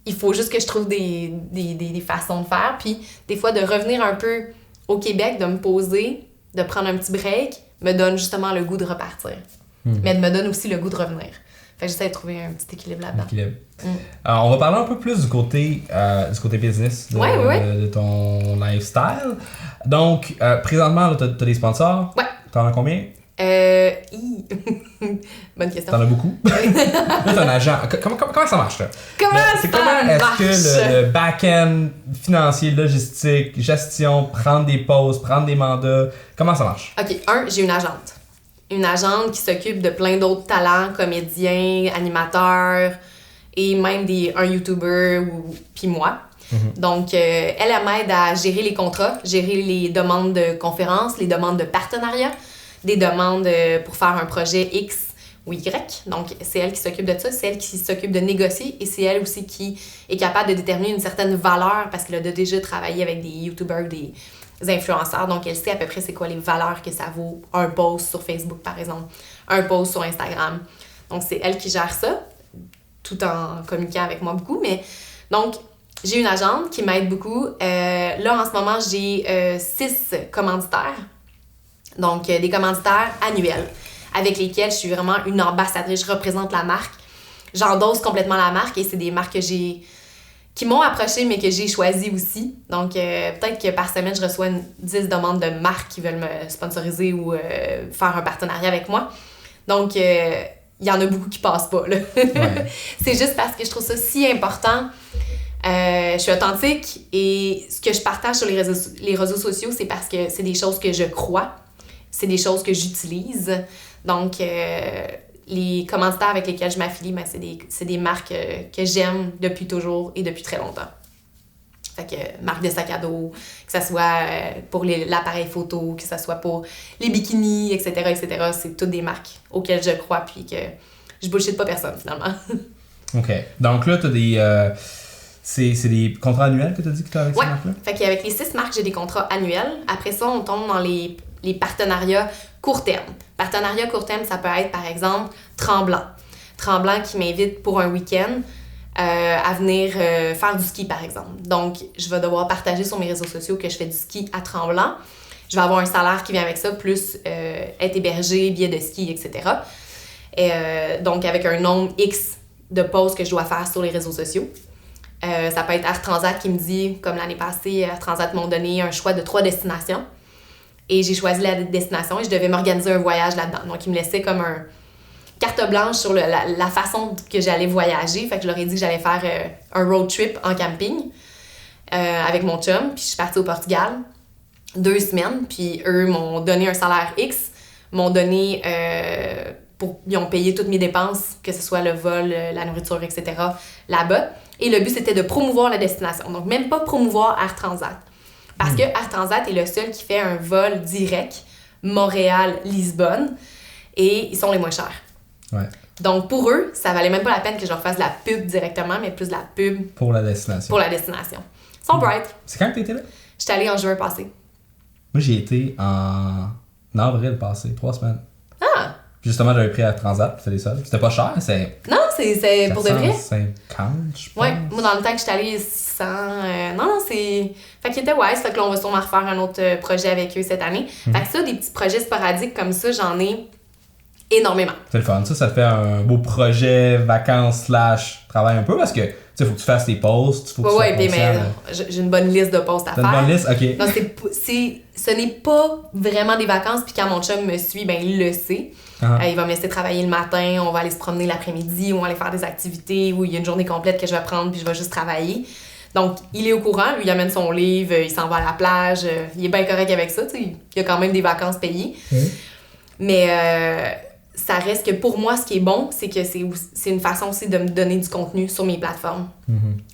il faut juste que je trouve des façons de faire, puis des fois, de revenir un peu au Québec, de me poser, de prendre un petit break, me donne justement le goût de repartir. Mais me donne aussi le goût de revenir. Fait que j'essaie de trouver un petit équilibre là-dedans. On va parler un peu plus du côté business de ton lifestyle. Donc, présentement, tu as des sponsors. Ouais. T'en as combien? Bonne question. T'en as beaucoup? Là, t'as un agent. Comment ça marche, là? Comment est-ce que le back-end financier, logistique, gestion, prendre des pauses, prendre des mandats, comment ça marche? OK. J'ai une agente. Une agente qui s'occupe de plein d'autres talents, comédiens, animateurs et même un YouTuber puis moi. Donc, elle m'aide à gérer les contrats, gérer les demandes de conférences, les demandes de partenariat, des demandes pour faire un projet X ou Y. Donc, c'est elle qui s'occupe de ça, c'est elle qui s'occupe de négocier et c'est elle aussi qui est capable de déterminer une certaine valeur parce qu'elle a déjà travaillé avec des YouTubers ou des influenceurs, donc elle sait à peu près c'est quoi les valeurs que ça vaut, un post sur Facebook par exemple, un post sur Instagram. Donc c'est elle qui gère ça, tout en communiquant avec moi beaucoup, mais donc j'ai une agente qui m'aide beaucoup. Là en ce moment j'ai 6 commanditaires, donc des commanditaires annuels, avec lesquels je suis vraiment une ambassadrice, je représente la marque, j'endosse complètement la marque et c'est des marques qui m'ont approché, mais que j'ai choisi aussi. Donc, peut-être que par semaine, je reçois 10 demandes de marques qui veulent me sponsoriser ou faire un partenariat avec moi. Donc, il y en a beaucoup qui passent pas, là. Ouais. C'est juste parce que je trouve ça si important. Je suis authentique et ce que je partage sur les réseaux sociaux, c'est parce que c'est des choses que je crois. C'est des choses que j'utilise. Donc, les commanditaires avec lesquels je m'affilie, ben, c'est des marques que j'aime depuis toujours et depuis très longtemps. Fait que marques de sac à dos, que ça soit pour l'appareil photo, que ça soit pour les bikinis, etc., c'est toutes des marques auxquelles je crois puis que je bullshit pas personne, finalement. OK. Donc là, t'as des... c'est des contrats annuels que tu as dit que tu as avec ces marques-là? Fait qu'avec les 6 marques, j'ai des contrats annuels. Après ça, on tombe dans les partenariats court terme. Partenariat court terme, ça peut être, par exemple, Tremblant. Tremblant qui m'invite pour un week-end à venir faire du ski, par exemple. Donc, je vais devoir partager sur mes réseaux sociaux que je fais du ski à Tremblant. Je vais avoir un salaire qui vient avec ça, plus être hébergé, billets de ski, etc. Donc, avec un nombre X de posts que je dois faire sur les réseaux sociaux. Ça peut être Air Transat qui me dit, comme l'année passée, Air Transat m'ont donné un choix de 3 destinations. Et j'ai choisi la destination et je devais m'organiser un voyage là-dedans. Donc, ils me laissaient comme un carte blanche sur la façon que j'allais voyager. Fait que je leur ai dit que j'allais faire un road trip en camping avec mon chum. Puis je suis partie au Portugal 2 semaines. Puis eux m'ont donné un salaire X, m'ont donné... ils ont payé toutes mes dépenses, que ce soit le vol, la nourriture, etc. là-bas. Et le but, c'était de promouvoir la destination. Donc, même pas promouvoir Air Transat. Parce que Air Transat est le seul qui fait un vol direct Montréal-Lisbonne et ils sont les moins chers. Ouais. Donc, pour eux, ça valait même pas la peine que je leur fasse de la pub directement, mais plus de la pub pour la destination. Ils sont bright. C'est quand que t'étais là? J'étais allée en juin passé. Moi, j'y étais en avril passé, 3 semaines. Ah! Justement, j'avais pris à Transat, c'était ça. C'était pas cher, c'est. Non, c'est pour de vrai. 450, je pense. Ouais, moi dans le temps que j'étais allée 600. Non, c'est. Fait qu'il était wise, fait que là on va sûrement refaire un autre projet avec eux cette année. Fait que ça, des petits projets sporadiques comme ça, j'en ai énormément. C'est le fun. Ça te fait un beau projet vacances / travail un peu parce que tu sais, faut que tu fasses tes posts, faut que tu sois puis conscient, mais j'ai une bonne liste de posts à T'as faire. une bonne liste? Ok. Non, ce n'est pas vraiment des vacances, puis quand mon chum me suit, ben il le sait. Il va me laisser travailler le matin, on va aller se promener l'après-midi, on va aller faire des activités où il y a une journée complète que je vais prendre puis je vais juste travailler. Donc, il est au courant, lui, il amène son livre, il s'en va à la plage, il est bien correct avec ça, tu sais, il y a quand même des vacances payées. Mais ça reste que pour moi, ce qui est bon, c'est que c'est une façon aussi de me donner du contenu sur mes plateformes.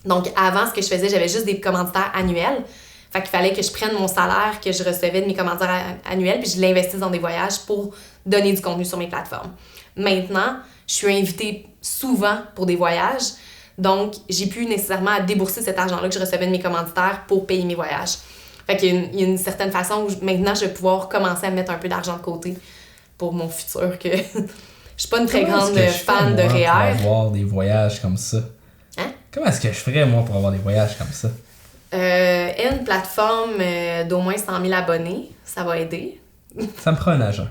Donc, avant, ce que je faisais, j'avais juste des commanditaires annuels. Fait qu'il fallait que je prenne mon salaire que je recevais de mes commanditaires annuels puis je l'investisse dans des voyages pour donner du contenu sur mes plateformes. Maintenant, je suis invitée souvent pour des voyages, donc j'ai plus nécessairement à débourser cet argent-là que je recevais de mes commanditaires pour payer mes voyages. Fait qu'il y a une certaine façon où maintenant, je vais pouvoir commencer à mettre un peu d'argent de côté pour mon futur, que je suis pas une très grande fan de REER. Pour avoir des voyages comme ça. Hein? Comment est-ce que je ferais, moi, pour avoir des voyages comme ça? Une plateforme d'au moins 100 000 abonnés, ça va aider. Ça me prend un agent.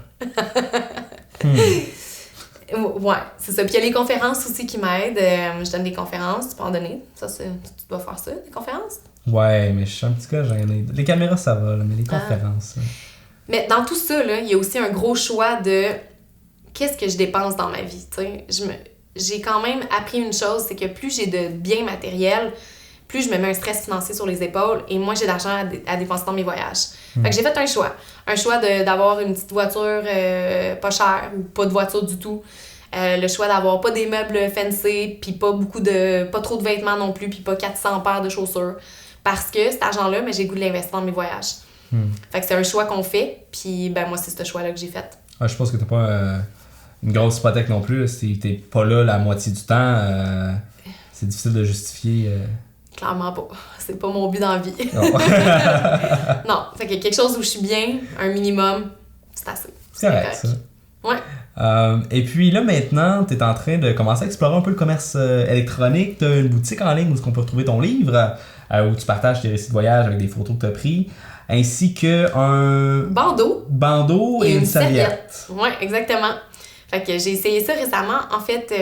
Ouais, c'est ça. Puis il y a les conférences aussi qui m'aident. Je donne des conférences, tu peux en donner. Ça, tu dois faire ça, des conférences? Ouais, mais je suis un petit gars gêné. Les caméras, ça va, là, mais les conférences... Mais dans tout ça, là, il y a aussi un gros choix de qu'est-ce que je dépense dans ma vie. J'ai quand même appris une chose, c'est que plus j'ai de biens matériels, plus je me mets un stress financier sur les épaules et moins j'ai d'argent à dépenser dans mes voyages. Fait que j'ai fait un choix. Un choix d'avoir une petite voiture pas chère ou pas de voiture du tout. Le choix d'avoir pas des meubles fancy, puis pas trop de vêtements non plus, puis pas 400 paires de chaussures. Parce que cet argent-là, mais j'ai le goût de l'investir dans mes voyages. Fait que c'est un choix qu'on fait, puis ben moi, c'est ce choix-là que j'ai fait. Je pense que t'as pas une grosse hypothèque non plus. Si t'es pas là la moitié du temps, c'est difficile de justifier. Clairement pas. C'est pas mon but dans la vie. Non. Non. Fait que quelque chose où je suis bien, un minimum, c'est assez. C'est correct, ça. Ouais. Et puis là, maintenant, t'es en train de commencer à explorer un peu le commerce électronique. T'as une boutique en ligne où on peut retrouver ton livre, où tu partages tes récits de voyage avec des photos que t'as pris, ainsi que un bandeau et une serviette. Ouais, exactement. Fait que j'ai essayé ça récemment. En fait,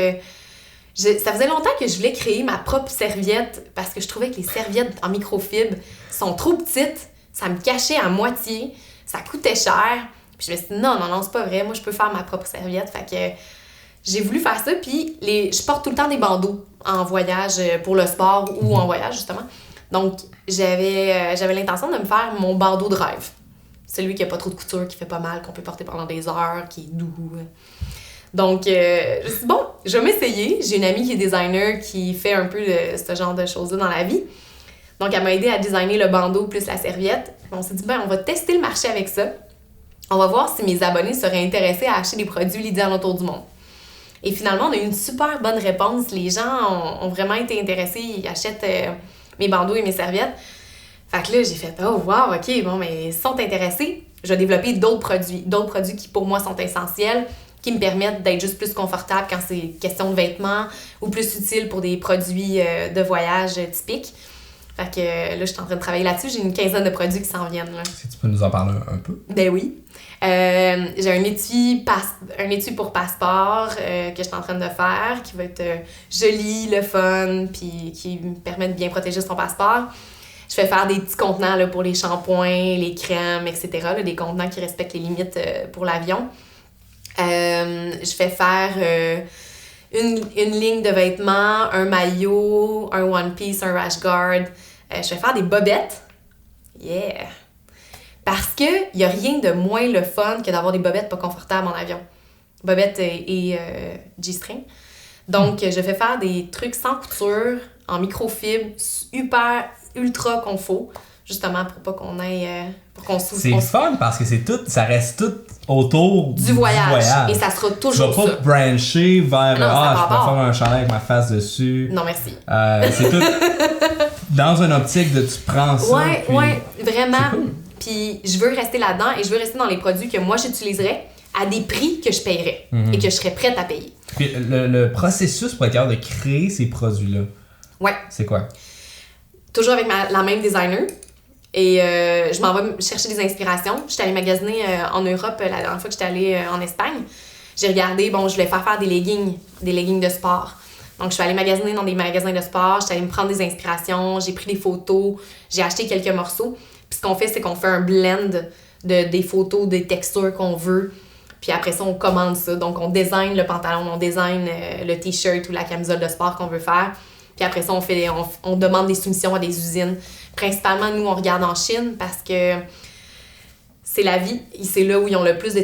ça faisait longtemps que je voulais créer ma propre serviette parce que je trouvais que les serviettes en microfibre sont trop petites. Ça me cachait à moitié. Ça coûtait cher. Puis je me suis dit, non, c'est pas vrai. Moi, je peux faire ma propre serviette. Fait que j'ai voulu faire ça. Puis je porte tout le temps des bandeaux en voyage pour le sport ou en voyage, justement. Donc, j'avais l'intention de me faire mon bandeau de rêve. Celui qui a pas trop de couture, qui fait pas mal, qu'on peut porter pendant des heures, qui est doux. Donc, je me suis dit, bon, je vais m'essayer. J'ai une amie qui est designer qui fait un peu ce genre de choses-là dans la vie. Donc, elle m'a aidé à designer le bandeau plus la serviette. On s'est dit, on va tester le marché avec ça. On va voir si mes abonnés seraient intéressés à acheter des produits Lydiane autour du monde. Et finalement, on a eu une super bonne réponse. Les gens ont vraiment été intéressés. Ils achètent mes bandeaux et mes serviettes. Fait que là, j'ai fait, oh wow, ok, bon, mais ils sont intéressés. Je vais développer d'autres produits qui pour moi sont essentiels, qui me permettent d'être juste plus confortable quand c'est question de vêtements ou plus utile pour des produits de voyage typiques. Fait que là, je suis en train de travailler là-dessus. J'ai une quinzaine de produits qui s'en viennent. Là. Si tu peux nous en parler un peu? Ben oui. J'ai un étui pour passeport que je suis en train de faire, qui va être joli, le fun, puis qui me permet de bien protéger son passeport. Je fais faire des petits contenants là, pour les shampoings, les crèmes, etc. Là, des contenants qui respectent les limites pour l'avion. Je fais faire une ligne de vêtements, un maillot, un one piece, un rash guard. Je vais faire des bobettes. Yeah! Parce que y a rien de moins le fun que d'avoir des bobettes pas confortables en avion. Bobettes et G-string. Donc, je vais faire des trucs sans couture, en microfibre, ultra confo, justement pour pas qu'on aille... pour qu'on c'est le fun parce que ça reste tout autour du voyage. Et ça sera toujours ça. Tu vas pas brancher vers je peux faire un chandail avec ma face dessus. Non, merci. C'est tout dans une optique de tu prends ça. Ouais, vraiment. Puis je veux rester là-dedans et je veux rester dans les produits que moi j'utiliserais à des prix que je paierais et que je serais prête à payer. Puis le processus pour être capable de créer ces produits-là, Ouais. c'est quoi? Toujours avec la même designer. Et je m'en vais chercher des inspirations. J'étais allée magasiner en Europe la dernière fois que j'étais allée en Espagne. J'ai regardé, je voulais faire des leggings de sport. Donc, je suis allée magasiner dans des magasins de sport, j'étais allée me prendre des inspirations, j'ai pris des photos, j'ai acheté quelques morceaux. Puis ce qu'on fait, c'est qu'on fait un blend des photos, des textures qu'on veut. Puis après ça, on commande ça. Donc, on design le pantalon, on design le t-shirt ou la camisole de sport qu'on veut faire. Puis après ça, on demande des soumissions à des usines. Principalement, nous, on regarde en Chine parce que c'est la vie. C'est là où ils ont le plus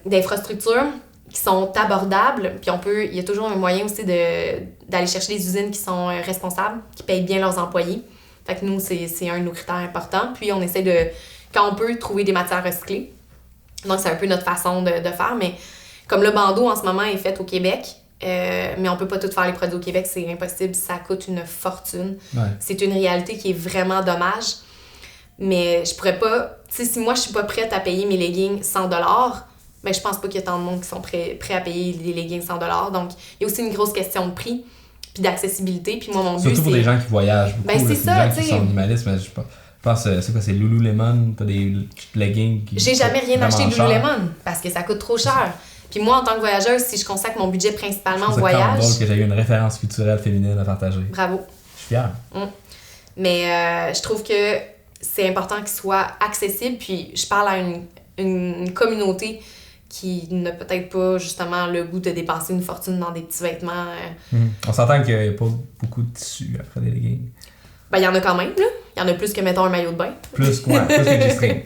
d'infrastructures qui sont abordables. Puis il y a toujours un moyen aussi d'aller chercher des usines qui sont responsables, qui payent bien leurs employés. Fait que nous, c'est un de nos critères importants. Puis on essaie de, quand on peut, trouver des matières recyclées. Donc c'est un peu notre façon de faire. Mais comme le bandeau en ce moment est fait au Québec, mais on peut pas tout faire les produits au Québec, c'est impossible, ça coûte une fortune. Ouais. C'est une réalité qui est vraiment dommage. Mais je pourrais pas... Tu sais, si moi je suis pas prête à payer mes leggings 100$, ben je pense pas qu'il y a tant de monde qui sont prêts à payer des leggings 100$. Donc il y a aussi une grosse question de prix puis d'accessibilité. Puis moi, mon but, surtout pour des gens qui voyagent beaucoup. Ben, c'est ça, des gens qui sont minimalistes, mais je pense c'est quoi, c'est Lululemon, t'as des leggings qui... J'ai jamais rien acheté de cher. Lululemon parce que ça coûte trop cher. Puis moi, en tant que voyageuse, si je consacre mon budget principalement au C'est voyage... drôle que j'ai eu une référence culturelle féminine à partager. Bravo. Je suis fier. Mais je trouve que c'est important qu'il soit accessible. Puis je parle à une communauté qui n'a peut-être pas justement le goût de dépenser une fortune dans des petits vêtements. On s'entend qu'il n'y a pas beaucoup de tissu après des leggings. Ben, il y en a quand même, là. Il y en a plus que, mettons, un maillot de bain. Plus que les G-strings.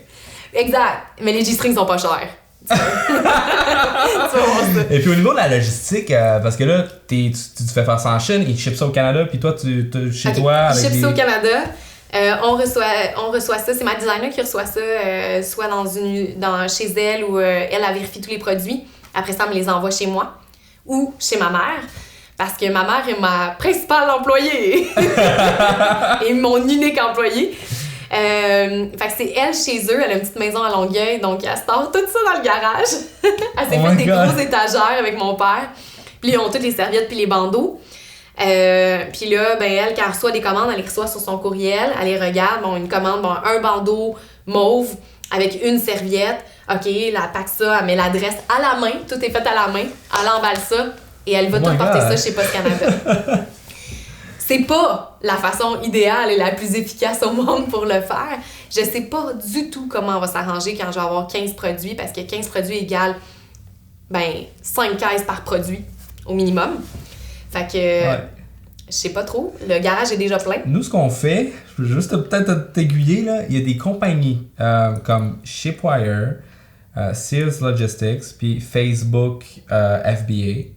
Exact. Mais les G-strings sont pas chers. Tu vas voir ça. Et puis au niveau de la logistique, parce que là, tu fais faire ça en Chine, ils shippent ça au Canada, puis toi, chez toi... avec Je ship des... ça au Canada. On reçoit ça. C'est ma designer qui reçoit ça, soit chez elle ou elle vérifie tous les produits. Après ça, elle me les envoie chez moi ou chez ma mère. Parce que ma mère est ma principale employée et mon unique employée. Fait que c'est elle chez eux, elle a une petite maison à Longueuil, donc elle store tout ça dans le garage. Elle s'est fait des grosses étagères avec mon père. Puis ils ont toutes les serviettes puis les bandeaux. Puis là, ben elle, quand elle reçoit des commandes, elle les reçoit sur son courriel, elle les regarde, une commande, un bandeau mauve avec une serviette. OK, elle pack ça, elle met l'adresse à la main, tout est fait à la main, elle emballe ça et elle va tout porter ça chez Post Canada. C'est pas la façon idéale et la plus efficace au monde pour le faire. Je sais pas du tout comment on va s'arranger quand je vais avoir 15 produits, parce que 15 produits égale 5 caisses par produit au minimum. Fait que je sais pas trop. Le garage est déjà plein. Nous, ce qu'on fait, je veux juste peut-être t'aiguiller, là, il y a des compagnies comme Shipwire, Sears Logistics, puis Facebook FBA.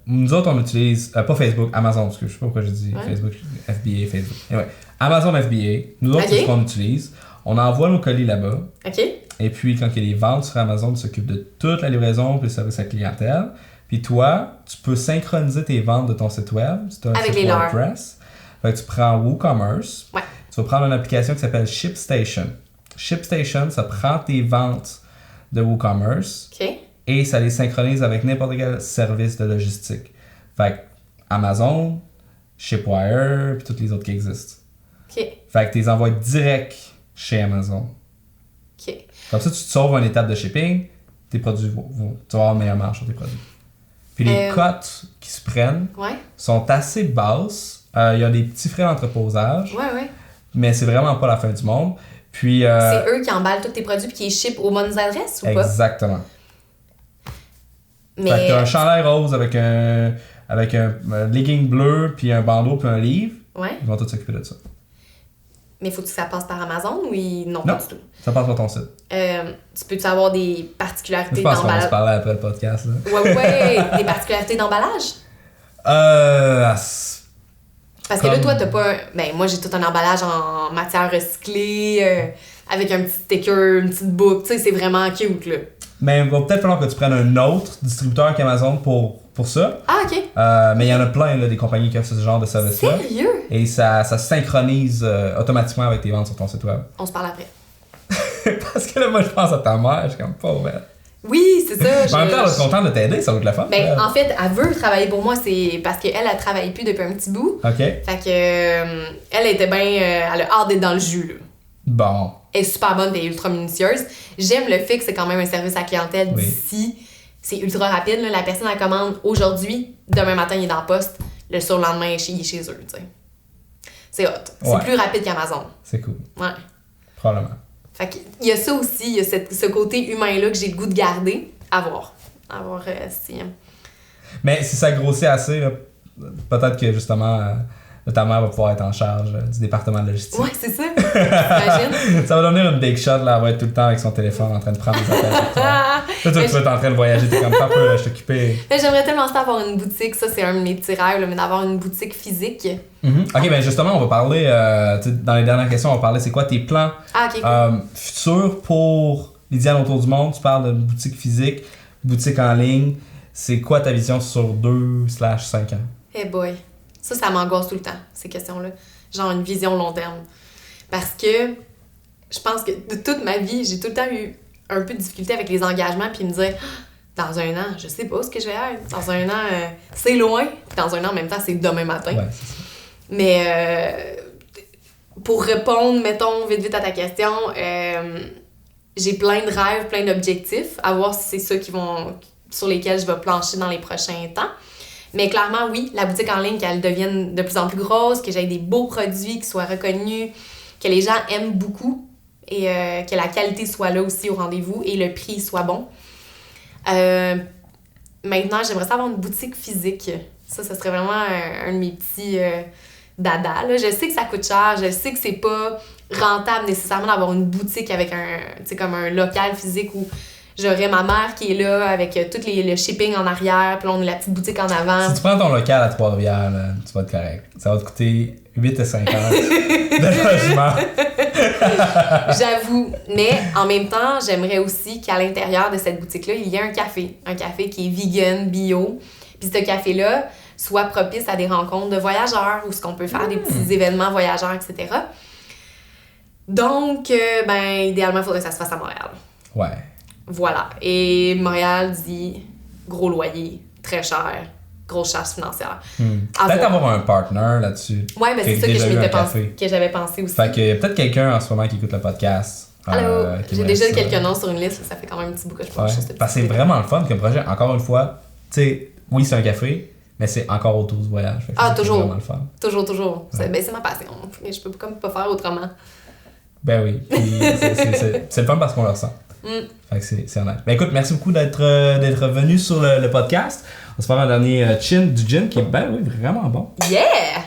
Nous autres, on utilise, pas Facebook, Amazon, parce que je sais pas pourquoi j'ai dit Facebook, FBA, Facebook. Anyway, Amazon FBA, nous autres, c'est ce qu'on utilise. On envoie nos colis là-bas. OK. Et puis, quand il y a des ventes sur Amazon, tu s'occupes de toute la livraison puis le service à la clientèle. Puis toi, tu peux synchroniser tes ventes de ton site web. Si tu as un site WordPress. Fait que tu prends WooCommerce. Ouais. Tu vas prendre une application qui s'appelle ShipStation. ShipStation, ça prend tes ventes de WooCommerce. OK. Et ça les synchronise avec n'importe quel service de logistique. Fait que Amazon, Shipwire, puis toutes les autres qui existent. OK. Fait que tu les envoies direct chez Amazon. OK. Comme ça, tu te sauves une étape de shipping, tes produits tu vas avoir une meilleure marge sur tes produits. Puis les cotes qui se prennent sont assez basses. Il y a des petits frais d'entreposage, mais c'est vraiment pas la fin du monde. Puis, c'est eux qui emballent tous tes produits et qui les shippent aux bonnes adresses ou pas? Exactement. Mais... Fait que t'as un chandail rose avec un legging bleu, puis un bandeau, puis un livre. Ouais. Ils vont tous s'occuper de ça. Mais faut que ça passe par Amazon ou non, pas du tout? Ça passe par ton site. Tu peux-tu avoir des particularités d'emballage? Je pense qu'on va d'emballage? se parler après le podcast. Là. Ouais. Des particularités d'emballage? Parce que là, toi, t'as pas... moi, j'ai tout un emballage en matière recyclée, avec un petit sticker, une petite boucle. Tu sais, c'est vraiment cute, là. Mais il va peut-être falloir que tu prennes un autre distributeur qu'Amazon pour ça. Ah, OK. Mais il y en a plein, là, des compagnies qui offrent ce genre de service-là. Sérieux? Et ça se synchronise automatiquement avec tes ventes sur ton site web. On se parle après. Parce que là, moi, je pense à ta mère, je suis comme pauvre. Oui, c'est ça. En même temps, elle est contente de t'aider, ça va être la fun. Ben, en fait, elle veut travailler pour moi, c'est parce qu'elle, elle travaille plus depuis un petit bout. OK. Fait que, elle était bien. Elle a hâte d'être dans le jus, là. Bon. Elle est super bonne et ultra minutieuse. J'aime le fait que c'est quand même un service à clientèle Oui. d'ici. C'est ultra rapide, là. La personne, elle commande aujourd'hui, demain matin, il est dans le poste, le surlendemain, il est chez eux, tu sais. C'est hot. C'est Ouais. plus rapide qu'Amazon. C'est cool. Ouais. Probablement. Fait qu'il y a ça aussi, il y a ce côté humain-là que j'ai le goût de garder, à voir. À voir si... Mais si ça grossit assez, là, peut-être que justement, ta mère va pouvoir être en charge du département de logistique. Ouais, c'est ça. T'imagines? Ça va devenir une big shot, là, elle va être tout le temps avec son téléphone en train de prendre des appels. Pour toi. Là, toi, tu vas être en train de voyager, t'es comme papa, je suis occupé. Mais j'aimerais tellement ça avoir une boutique, ça c'est un de mes petits rêves, là, mais d'avoir une boutique physique. Ok, ben justement, on va parler, tu sais, dans les dernières questions, on va parler, c'est quoi tes plans Ah, ok, cool. futurs pour Lydiane autour du monde? Tu parles de boutique physique, boutique en ligne. C'est quoi ta vision sur 2/5 ans? Eh boy. Ça m'angoisse tout le temps, ces questions-là. Genre une vision long terme. Parce que je pense que de toute ma vie, j'ai tout le temps eu un peu de difficulté avec les engagements, puis me dire, dans un an, je sais pas ce que je vais être. Dans un an, c'est loin. Puis dans un an, en même temps, c'est demain matin. Ouais, c'est ça. Mais pour répondre, mettons, vite à ta question, j'ai plein de rêves, plein d'objectifs, à voir si c'est ça sur lesquels je vais plancher dans les prochains temps. Mais clairement, oui, la boutique en ligne, qu'elle devienne de plus en plus grosse, que j'aie des beaux produits qui soient reconnus, que les gens aiment beaucoup et que la qualité soit là aussi au rendez-vous et le prix soit bon. Maintenant, j'aimerais ça avoir une boutique physique. Ça serait vraiment un de mes petits dada. Là. Je sais que ça coûte cher, je sais que c'est pas rentable nécessairement d'avoir une boutique avec comme un local physique où j'aurais ma mère qui est là avec tout le shipping en arrière, puis là, on a la petite boutique en avant. Si tu prends ton local à Trois-Rivières, là, tu vas être correct. Ça va te coûter 8,50 de logement. J'avoue. Mais en même temps, j'aimerais aussi qu'à l'intérieur de cette boutique-là, il y ait un café. Un café qui est vegan, bio. Puis ce café-là soit propice à des rencontres de voyageurs ou ce qu'on peut faire des petits événements voyageurs, etc. Donc, idéalement, il faudrait que ça se fasse à Montréal. Ouais. Voilà. Et Montréal dit gros loyer, très cher, grosse charge financière. Peut-être avoir un partner là-dessus. Ouais, mais c'est ça que j'avais pensé aussi. Fait qu'il y a peut-être quelqu'un en ce moment qui écoute le podcast. Allô, j'ai déjà ça. quelques noms sur une liste, ça fait quand même un petit bout que je pense. Ouais. Parce que c'est vraiment le fun comme projet. Encore une fois, tu sais, oui, c'est un café, mais c'est encore autour du voyage. Fait que toujours. C'est vraiment le fun. Toujours. Ouais. C'est ma passion. Je peux comme pas faire autrement. Ben oui. Puis c'est le fun parce qu'on le ressent. Fait que c'est honnête. Ben écoute, merci beaucoup d'être venu sur le podcast. On va se faire un dernier chin du gin qui est, ben oui, vraiment bon. Yeah!